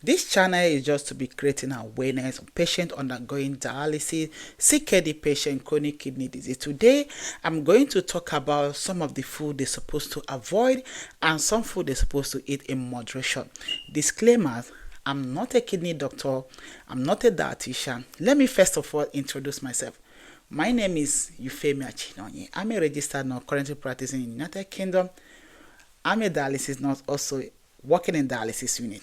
This channel is just to be creating awareness of patients undergoing dialysis, CKD patient, chronic kidney disease. Today, I'm going to talk about some of the food they're supposed to avoid and some food they're supposed to eat in moderation. Disclaimer, I'm not a kidney doctor, I'm not a dietitian. Let me first of all introduce myself. My name is Yufemi Achinonye. I'm a registered nurse currently practicing in the United Kingdom. I'm a dialysis nurse also working in dialysis unit.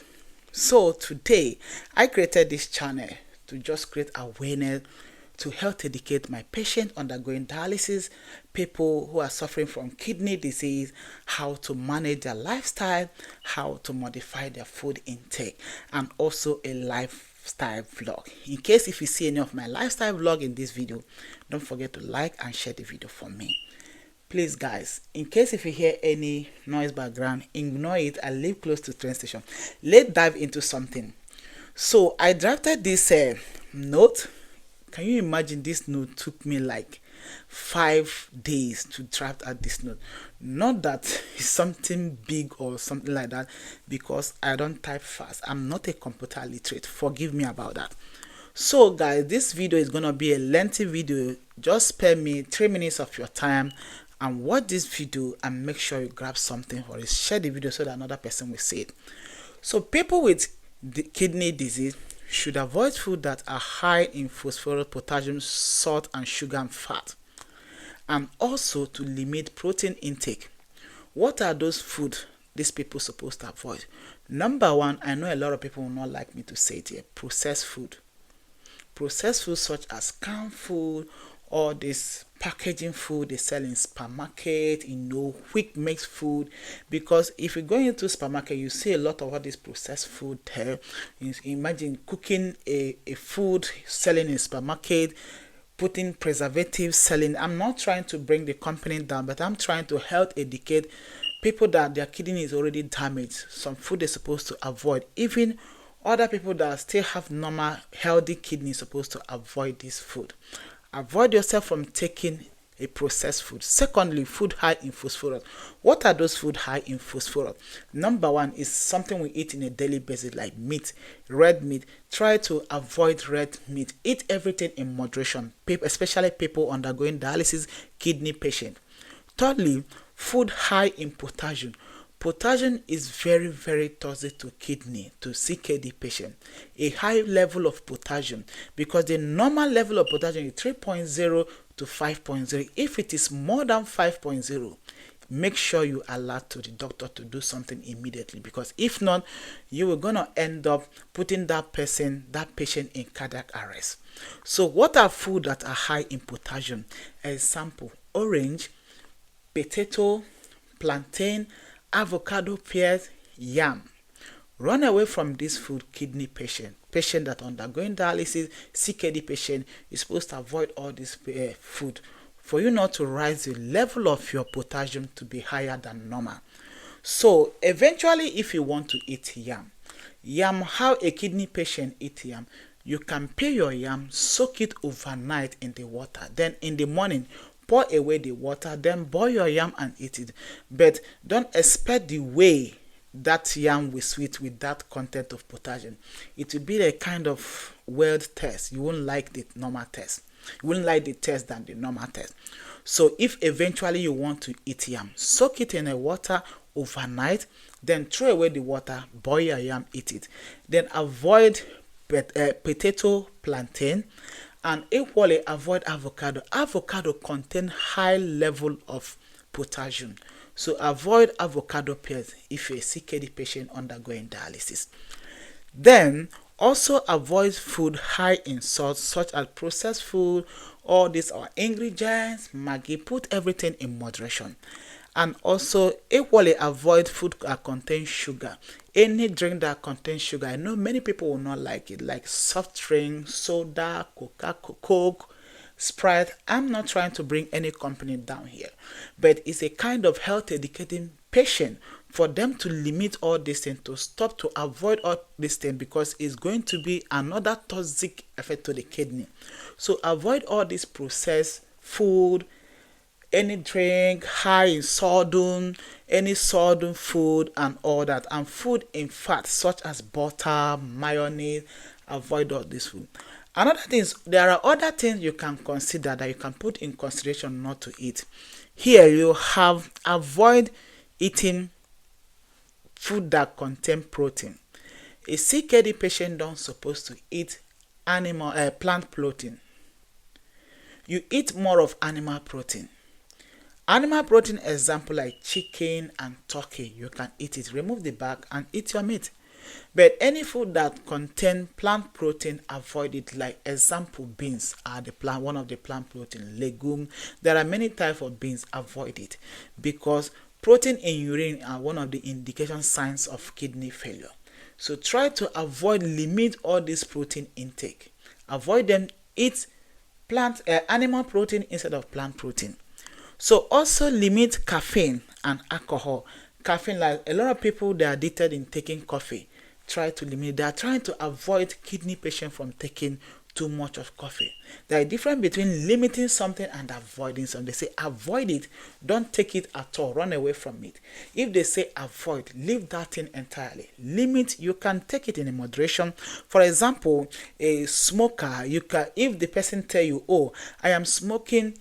So today, I created this channel to just create awareness, to help educate my patients undergoing dialysis, people who are suffering from kidney disease, how to manage their lifestyle, how to modify their food intake, and also a lifestyle vlog. In case if you see any of my lifestyle vlog in this video, don't forget to like and share the video for me. Please guys, in case if you hear any noise background, ignore it. I live close to train station. Let's dive into something. So I drafted this note. Can you imagine this note took me like 5 days to draft out this note? Not that it's something big or something like that, because I don't type fast. I'm not a computer literate. Forgive me about that. So guys, this video is gonna be a lengthy video. Just spare me 3 minutes of your time and watch this video and make sure you grab something for it. Share the video so that another person will see it. So people with kidney disease should avoid food that are high in phosphorus, potassium, salt, and sugar and fat, and also to limit protein intake. What are those foods these people supposed to avoid? Number one, I know a lot of people will not like me to say it here, processed food. Processed food such as canned food, or this packaging food they sell in supermarket, quick mixed food. Because if you go into supermarket, you see a lot of all this processed food there. Imagine cooking a food selling in supermarket, putting preservatives selling. I'm not trying to bring the company down, but I'm trying to help educate people that their kidney is already damaged. Some food they're supposed to avoid. Even other people that still have normal healthy kidney supposed to avoid this food. Avoid yourself from taking a processed food. Secondly, food high in phosphorus. What are those food high in phosphorus? Number one is something we eat in a daily basis, like meat, red meat. Try to avoid red meat. Eat everything in moderation, especially people undergoing dialysis, kidney patient. Thirdly, food high in potassium. Potassium is very, very toxic to kidney, to CKD patient. A high level of potassium, because the normal level of potassium is 3.0 to 5.0. If it is more than 5.0, make sure you alert to the doctor to do something immediately, because if not, you are going to end up putting that patient in cardiac arrest. So what are food that are high in potassium? Example, orange, potato, plantain, avocado, pears, yam. Run away from this food, kidney patient that undergoing dialysis, CKD patient. You're supposed to avoid all this food for you not to rise the level of your potassium to be higher than normal. So eventually, if you want to eat yam, how a kidney patient eat yam, you can peel your yam, soak it overnight in the water, then in the morning pour away the water, then boil your yam and eat it. But don't expect the way that yam will sweet with that content of potassium. It will be a kind of weird taste. You won't like the normal taste. You won't like the taste than the normal taste. So if eventually you want to eat yam, soak it in the water overnight, then throw away the water, boil your yam, eat it. Then avoid potato, plantain, and equally avoid avocado. Avocado contain high level of potassium. So avoid avocado pears if you're a CKD patient undergoing dialysis. Then also avoid food high in salt, such as processed food. All these are ingredients, Maggi. Put everything in moderation. And also equally avoid food that contains sugar. Any drink that contains sugar, I know many people will not like it, like soft drink, soda, Coke, Sprite. I'm not trying to bring any company down here, but it's a kind of health educating patient for them to limit all these things, to stop, to avoid all these things, because it's going to be another toxic effect to the kidney. So avoid all this processed food, any drink high in sodium, any sodium food and all that, and food in fat such as butter, mayonnaise. Avoid all this food. Another thing is there are other things you can consider that you can put in consideration not to eat. Here you have avoid eating food that contain protein. A CKD patient don't supposed to eat plant protein. You eat more of animal protein. Animal protein example like chicken and turkey, you can eat it. Remove the bag and eat your meat. But any food that contain plant protein, avoid it. Like example, beans are one of the plant protein. Legume, there are many types of beans. Avoid it because protein in urine are one of the indication signs of kidney failure. So try to limit all this protein intake. Avoid them. Eat animal protein instead of plant protein. So also limit caffeine and alcohol. Caffeine, like a lot of people, they are addicted in taking coffee. Try to limit. They are trying to avoid kidney patients from taking too much of coffee. There is a difference between limiting something and avoiding something. They say avoid it, don't take it at all, run away from it. If they say avoid, leave that thing entirely. Limit, you can take it in a moderation. For example, a smoker, you can, if the person tell you, oh, I am smoking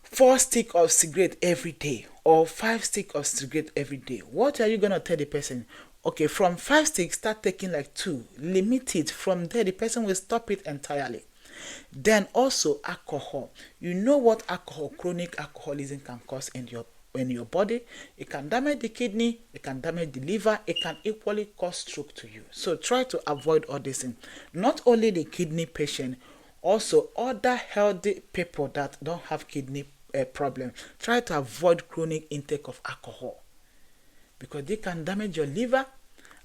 4 sticks of cigarette every day or 5 sticks of cigarette every day, what are you going to tell the person? Okay, from 5 sticks, start taking like 2. Limit it. From there, the person will stop it entirely. Then also alcohol. You know what alcohol, chronic alcoholism can cause in your body. It can damage the kidney, it can damage the liver, it can equally cause stroke to you. So try to avoid all this thing. Not only the kidney patient, also other healthy people that don't have kidney problem. Try to avoid chronic intake of alcohol, because they can damage your liver,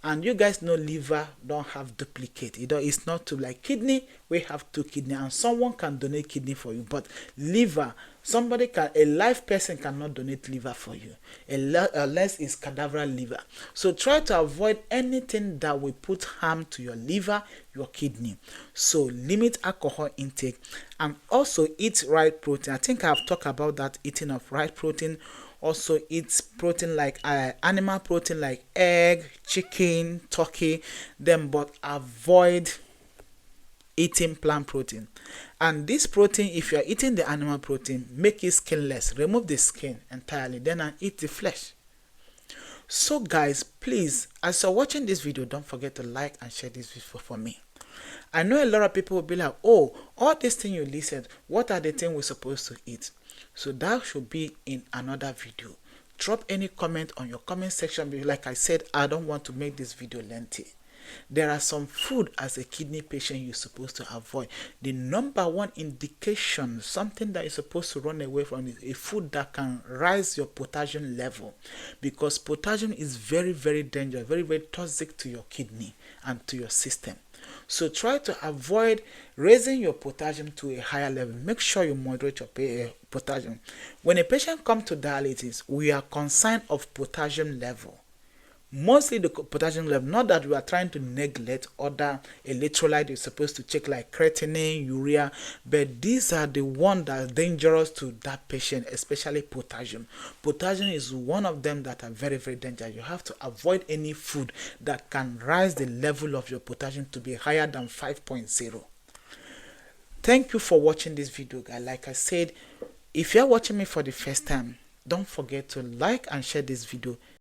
and you guys know liver don't have duplicate. It's not to like kidney, we have 2 kidney and someone can donate kidney for you, but liver, a live person cannot donate liver for you unless it's cadaver liver. So try to avoid anything that will put harm to your liver, your kidney. So limit alcohol intake and also eat right protein. I think I've talked about that, eating of right protein. Also eat protein like animal protein like egg, chicken, turkey, but avoid eating plant protein. And this protein, if you are eating the animal protein, make it skinless. Remove the skin entirely, then eat the flesh. So guys, please, as you're watching this video, don't forget to like and share this video for me. I know a lot of people will be like, oh, all these things you listed, what are the things we're supposed to eat? So that should be in another video. Drop any comment on your comment section. Like I said, I don't want to make this video lengthy. There are some food as a kidney patient you're supposed to avoid. The number one indication, something that you're supposed to run away from, is a food that can rise your potassium level, because potassium is very, very dangerous, very, very toxic to your kidney and to your system. So try to avoid raising your potassium to a higher level. Make sure you moderate your potassium. When a patient comes to dialysis, we are concerned of potassium level. Mostly the potassium level, not that we are trying to neglect other electrolytes you're supposed to check like creatinine, urea, but these are the ones that are dangerous to that patient, especially potassium. Potassium is one of them that are very, very dangerous. You have to avoid any food that can rise the level of your potassium to be higher than 5.0. Thank you for watching this video, guys. Like I said, if you're watching me for the first time, don't forget to like and share this video.